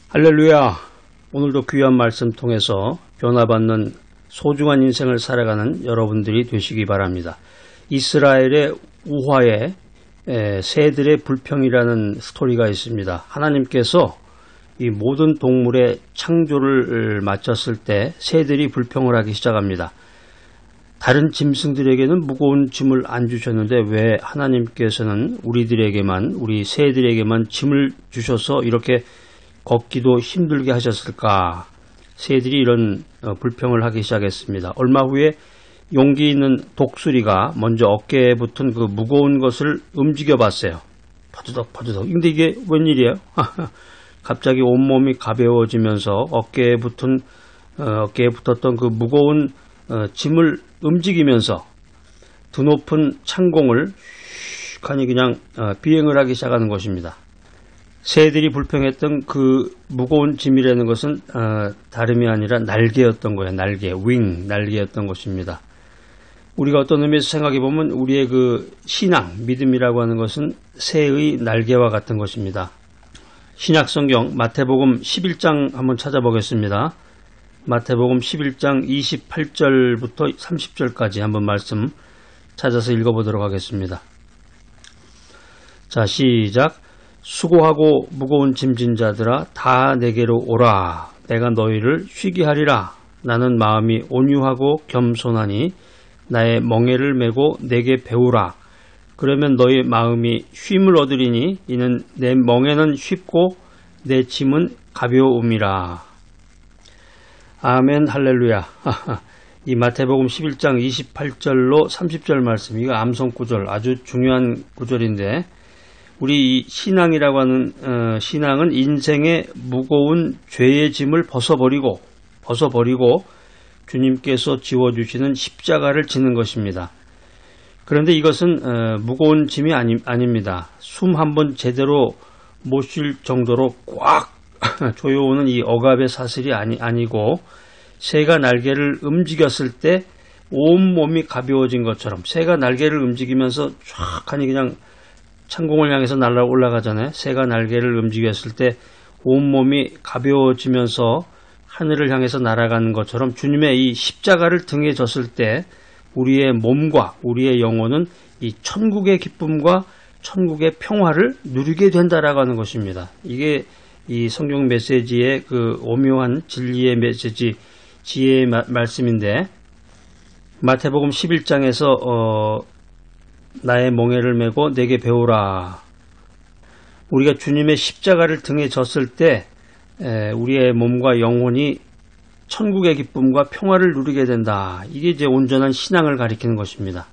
할렐루야! 오늘도 귀한 말씀 통해서 변화받는 소중한 인생을 살아가는 여러분들이 되시기 바랍니다. 이스라엘의 우화에 새들의 불평이라는 스토리가 있습니다. 하나님께서 이 모든 동물의 창조를 마쳤을 때 새들이 불평을 하기 시작합니다. 다른 짐승들에게는 무거운 짐을 안 주셨는데 왜 하나님께서는 우리 새들에게만 짐을 주셔서 이렇게 걷기도 힘들게 하셨을까? 새들이 이런 불평을 하기 시작했습니다. 얼마 후에 용기 있는 독수리가 먼저 어깨에 붙은 그 무거운 것을 움직여 봤어요. 퍼드덕. 근데 이게 웬일이에요? 갑자기 온몸이 가벼워지면서 어깨에 붙었던 그 무거운 짐을 움직이면서 드높은 창공을 슉하니 그냥 비행을 하기 시작하는 것입니다. 새들이 불평했던 그 무거운 짐이라는 것은 다름이 아니라 날개였던 거예요. 날개였던 것입니다. 우리가 어떤 의미에서 생각해 보면 우리의 그 신앙, 믿음이라고 하는 것은 새의 날개와 같은 것입니다. 신약성경 마태복음 11장 한번 찾아보겠습니다. 마태복음 11장 28절부터 30절까지 한번 말씀 찾아서 읽어보도록 하겠습니다. 자, 시작. 수고하고 무거운 짐진 자들아 다 내게로 오라. 내가 너희를 쉬게 하리라. 나는 마음이 온유하고 겸손하니 나의 멍에를 메고 내게 배우라. 그러면 너희 마음이 쉼을 얻으리니 이는 내 멍에는 쉽고 내 짐은 가벼움이라. 아멘 할렐루야. 이 마태복음 11장 28절로 30절 말씀, 이거 암송 구절, 아주 중요한 구절인데 우리 이 신앙이라고 하는 신앙은 인생의 무거운 죄의 짐을 벗어버리고 주님께서 지워주시는 십자가를 지는 것입니다. 그런데 이것은 무거운 짐이 아닙니다. 숨 한 번 제대로 못 쉴 정도로 꽉 조여오는 이 억압의 사슬이 아니고 새가 날개를 움직였을 때 온몸이 가벼워진 것처럼 새가 날개를 움직이면서 쫙 하니 그냥 창공을 향해서 날아 올라가잖아요. 새가 날개를 움직였을 때 온몸이 가벼워지면서 하늘을 향해서 날아가는 것처럼 주님의 이 십자가를 등에 졌을 때 우리의 몸과 우리의 영혼은 이 천국의 기쁨과 천국의 평화를 누리게 된다라고 하는 것입니다. 이게 이 성경 메시지의 그 오묘한 진리의 메시지, 지혜의 말씀인데 마태복음 11장에서 나의 멍에를 메고 내게 배우라. 우리가 주님의 십자가를 등에 졌을 때 우리의 몸과 영혼이 천국의 기쁨과 평화를 누리게 된다. 이게 이제 온전한 신앙을 가리키는 것입니다.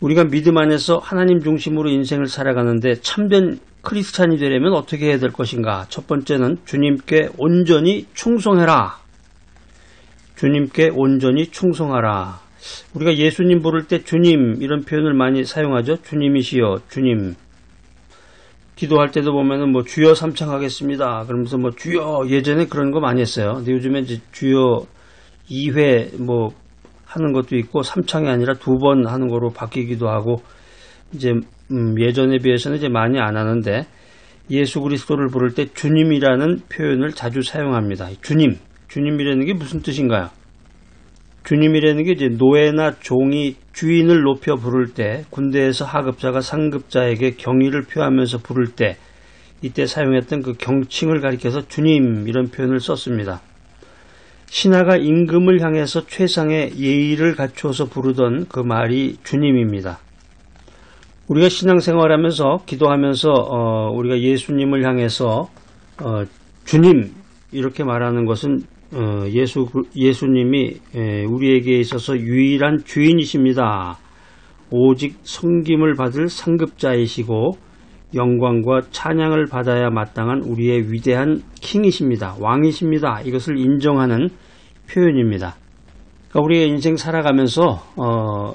우리가 믿음 안에서 하나님 중심으로 인생을 살아가는데 참된 크리스찬이 되려면 어떻게 해야 될 것인가? 첫 번째는 주님께 온전히 충성해라. 주님께 온전히 충성하라. 우리가 예수님 부를 때 주님 이런 표현을 많이 사용하죠. 주님이시여, 주님. 기도할 때도 보면은 뭐 주여 삼창하겠습니다. 그러면서 뭐 주여, 예전에 그런 거 많이 했어요. 근데 요즘에 이제 주여 2회 뭐 하는 것도 있고 3창이 아니라 2번 하는 거로 바뀌기도 하고 이제 예전에 비해서는 이제 많이 안 하는데 예수 그리스도를 부를 때 주님이라는 표현을 자주 사용합니다. 주님이라는 게 무슨 뜻인가요? 주님이라는 게 이제 노예나 종이 주인을 높여 부를 때 군대에서 하급자가 상급자에게 경의를 표하면서 부를 때 이때 사용했던 그 경칭을 가리켜서 주님 이런 표현을 썼습니다. 신하가 임금을 향해서 최상의 예의를 갖추어서 부르던 그 말이 주님입니다. 우리가 신앙생활하면서 기도하면서 우리가 예수님을 향해서 주님 이렇게 말하는 것은 예수님이 우리에게 있어서 유일한 주인이십니다. 오직 섬김을 받을 상급자이시고 영광과 찬양을 받아야 마땅한 우리의 위대한 킹이십니다. 왕이십니다. 이것을 인정하는 표현입니다. 그러니까 우리의 인생 살아가면서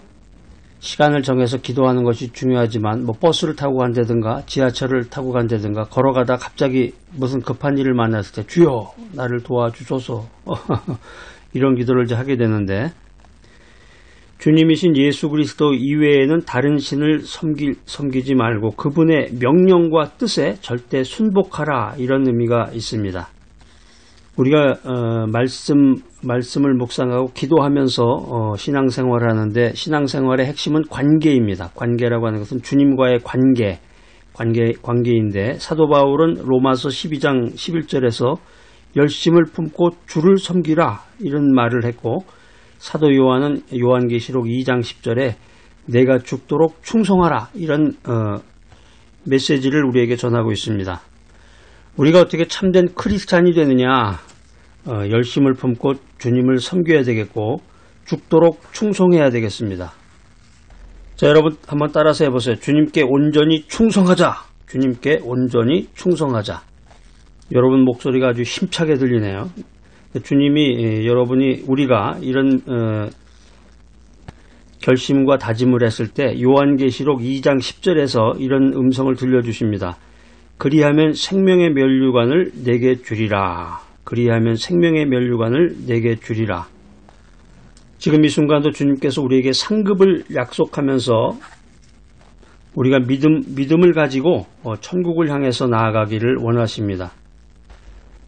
시간을 정해서 기도하는 것이 중요하지만 뭐 버스를 타고 간다든가 지하철을 타고 간다든가 걸어가다 갑자기 무슨 급한 일을 만났을 때 주여 나를 도와주소서 이런 기도를 이제 하게 되는데 주님이신 예수 그리스도 이외에는 다른 신을 섬기지 말고 그분의 명령과 뜻에 절대 순복하라 이런 의미가 있습니다. 우리가 말씀을 묵상하고 기도하면서 신앙생활을 하는데 신앙생활의 핵심은 관계입니다. 관계라고 하는 것은 주님과의 관계인데 사도 바울은 로마서 12장 11절에서 열심을 품고 주를 섬기라 이런 말을 했고 사도 요한은 요한계시록 2장 10절에 내가 죽도록 충성하라 이런 메시지를 우리에게 전하고 있습니다. 우리가 어떻게 참된 크리스찬이 되느냐? 열심을 품고 주님을 섬겨야 되겠고 죽도록 충성해야 되겠습니다. 자, 여러분 한번 따라서 해보세요. 주님께 온전히 충성하자. 주님께 온전히 충성하자. 여러분 목소리가 아주 힘차게 들리네요. 주님이 우리가 이런 결심과 다짐을 했을 때 요한계시록 2장 10절에서 이런 음성을 들려주십니다. 그리하면 생명의 면류관을 내게 주리라. 그리하면 생명의 면류관을 내게 주리라. 지금 이 순간도 주님께서 우리에게 상급을 약속하면서 우리가 믿음을 가지고 천국을 향해서 나아가기를 원하십니다.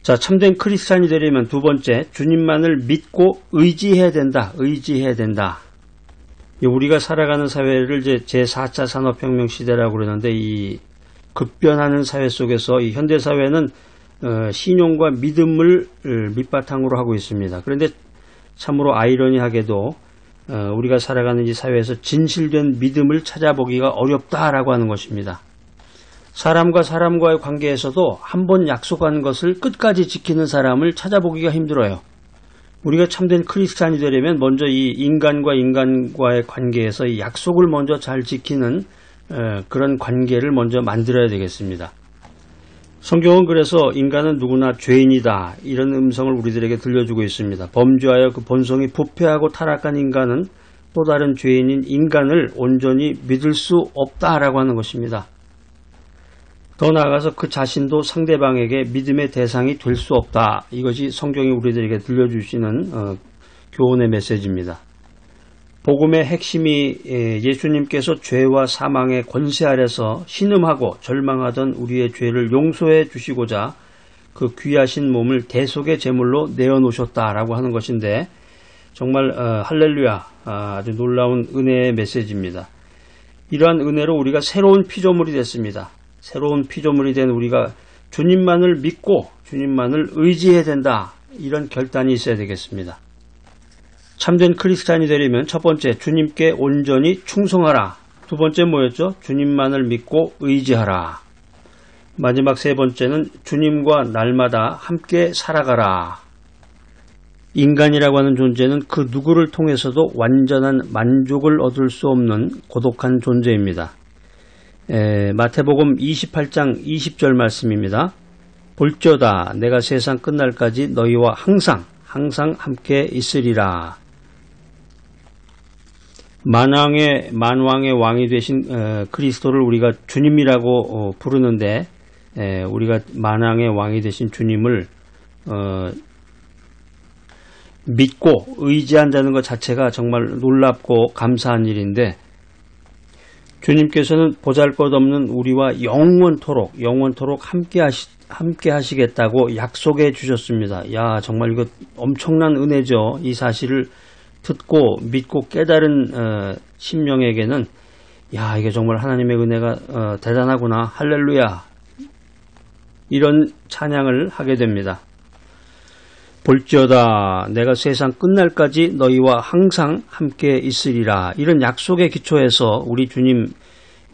자, 참된 크리스찬이 되려면 두 번째, 주님만을 믿고 의지해야 된다. 의지해야 된다. 우리가 살아가는 사회를 이제 제4차 산업혁명 시대라고 그러는데 이 급변하는 사회 속에서 이 현대사회는 신용과 믿음을 밑바탕으로 하고 있습니다. 그런데 참으로 아이러니하게도 우리가 살아가는 이 사회에서 진실된 믿음을 찾아보기가 어렵다라고 하는 것입니다. 사람과 사람과의 관계에서도 한번 약속한 것을 끝까지 지키는 사람을 찾아보기가 힘들어요. 우리가 참된 크리스찬이 되려면 먼저 이 인간과 인간과의 관계에서 이 약속을 먼저 잘 지키는 그런 관계를 먼저 만들어야 되겠습니다. 성경은 그래서 인간은 누구나 죄인이다 이런 음성을 우리들에게 들려주고 있습니다. 범죄하여 그 본성이 부패하고 타락한 인간은 또 다른 죄인인 인간을 온전히 믿을 수 없다라고 하는 것입니다. 더 나아가서 그 자신도 상대방에게 믿음의 대상이 될 수 없다. 이것이 성경이 우리들에게 들려주시는 교훈의 메시지입니다. 복음의 핵심이 예수님께서 죄와 사망의 권세 아래서 신음하고 절망하던 우리의 죄를 용서해 주시고자 그 귀하신 몸을 대속의 제물로 내어놓으셨다라고 하는 것인데 정말 할렐루야, 아주 놀라운 은혜의 메시지입니다. 이러한 은혜로 우리가 새로운 피조물이 됐습니다. 새로운 피조물이 된 우리가 주님만을 믿고 주님만을 의지해야 된다. 이런 결단이 있어야 되겠습니다. 참된 크리스찬이 되려면 첫 번째, 주님께 온전히 충성하라. 두 번째 뭐였죠? 주님만을 믿고 의지하라. 마지막 세 번째는 주님과 날마다 함께 살아가라. 인간이라고 하는 존재는 그 누구를 통해서도 완전한 만족을 얻을 수 없는 고독한 존재입니다. 마태복음 28장 20절 말씀입니다. 볼지어다 내가 세상 끝날까지 너희와 항상 함께 있으리라. 만왕의 왕이 되신 그리스도를 우리가 주님이라고 부르는데 우리가 만왕의 왕이 되신 주님을 믿고 의지한다는 것 자체가 정말 놀랍고 감사한 일인데 주님께서는 보잘것없는 우리와 영원토록 함께 하시겠다고 약속해 주셨습니다. 야, 정말 이거 엄청난 은혜죠. 이 사실을 듣고 믿고 깨달은 심령에게는 야, 이게 정말 하나님의 은혜가 대단하구나. 할렐루야. 이런 찬양을 하게 됩니다. 볼지어다 내가 세상 끝날까지 너희와 항상 함께 있으리라. 이런 약속의 기초에서 우리 주님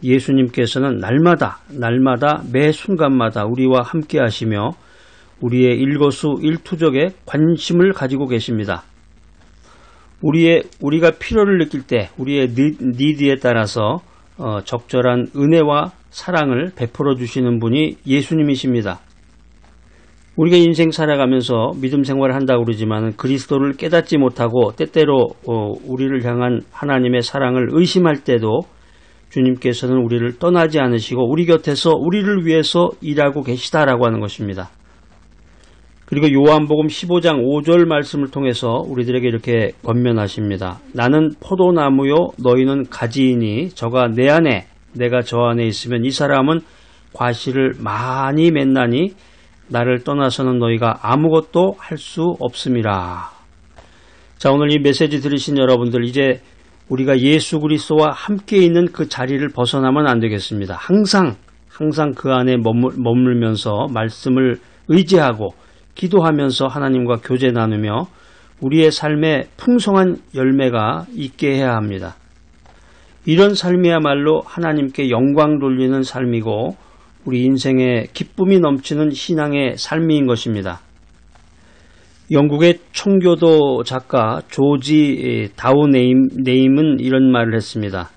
예수님께서는 날마다 매 순간마다 우리와 함께 하시며 우리의 일거수일투족에 관심을 가지고 계십니다. 우리가 필요를 느낄 때 우리의 니드에 따라서 적절한 은혜와 사랑을 베풀어 주시는 분이 예수님이십니다. 우리가 인생 살아가면서 믿음 생활을 한다고 그러지만 그리스도를 깨닫지 못하고 때때로 우리를 향한 하나님의 사랑을 의심할 때도 주님께서는 우리를 떠나지 않으시고 우리 곁에서 우리를 위해서 일하고 계시다라고 하는 것입니다. 그리고 요한복음 15장 5절 말씀을 통해서 우리들에게 이렇게 권면하십니다. 나는 포도나무요 너희는 가지이니 저가 내 안에 내가 저 안에 있으면 이 사람은 과실을 많이 맺나니 나를 떠나서는 너희가 아무것도 할 수 없음이라. 자, 오늘 이 메시지 들으신 여러분들, 이제 우리가 예수 그리스도와 함께 있는 그 자리를 벗어나면 안 되겠습니다. 항상 그 안에 머물면서 말씀을 의지하고 기도하면서 하나님과 교제 나누며 우리의 삶에 풍성한 열매가 있게 해야 합니다. 이런 삶이야말로 하나님께 영광 돌리는 삶이고 우리 인생에 기쁨이 넘치는 신앙의 삶인 것입니다. 영국의 청교도 작가 조지 다우네임은 이런 말을 했습니다.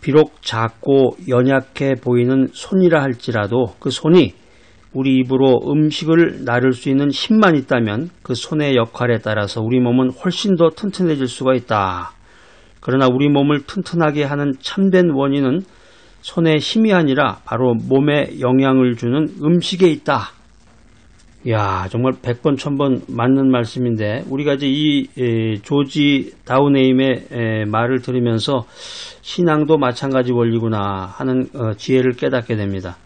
비록 작고 연약해 보이는 손이라 할지라도 그 손이 우리 입으로 음식을 나를 수 있는 힘만 있다면 그 손의 역할에 따라서 우리 몸은 훨씬 더 튼튼해질 수가 있다. 그러나 우리 몸을 튼튼하게 하는 참된 원인은 손의 힘이 아니라 바로 몸에 영향을 주는 음식에 있다. 이야, 정말 100번 1000번 맞는 말씀인데 우리가 이제 이 조지 다우네임의 말을 들으면서 신앙도 마찬가지 원리구나 하는 지혜를 깨닫게 됩니다.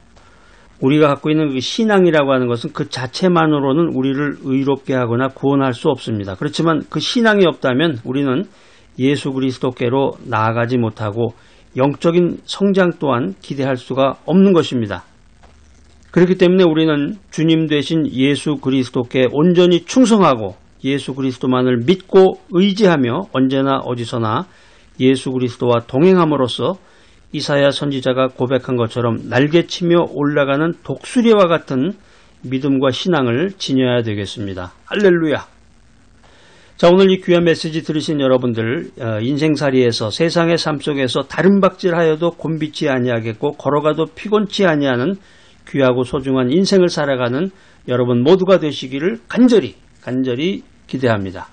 우리가 갖고 있는 그 신앙이라고 하는 것은 그 자체만으로는 우리를 의롭게 하거나 구원할 수 없습니다. 그렇지만 그 신앙이 없다면 우리는 예수 그리스도께로 나아가지 못하고 영적인 성장 또한 기대할 수가 없는 것입니다. 그렇기 때문에 우리는 주님 되신 예수 그리스도께 온전히 충성하고 예수 그리스도만을 믿고 의지하며 언제나 어디서나 예수 그리스도와 동행함으로써 이사야 선지자가 고백한 것처럼 날개치며 올라가는 독수리와 같은 믿음과 신앙을 지녀야 되겠습니다. 할렐루야! 자, 오늘 이 귀한 메시지 들으신 여러분들, 인생살이에서 세상의 삶 속에서 다름박질하여도 곤비치 아니하겠고 걸어가도 피곤치 아니하는 귀하고 소중한 인생을 살아가는 여러분 모두가 되시기를 간절히 기대합니다.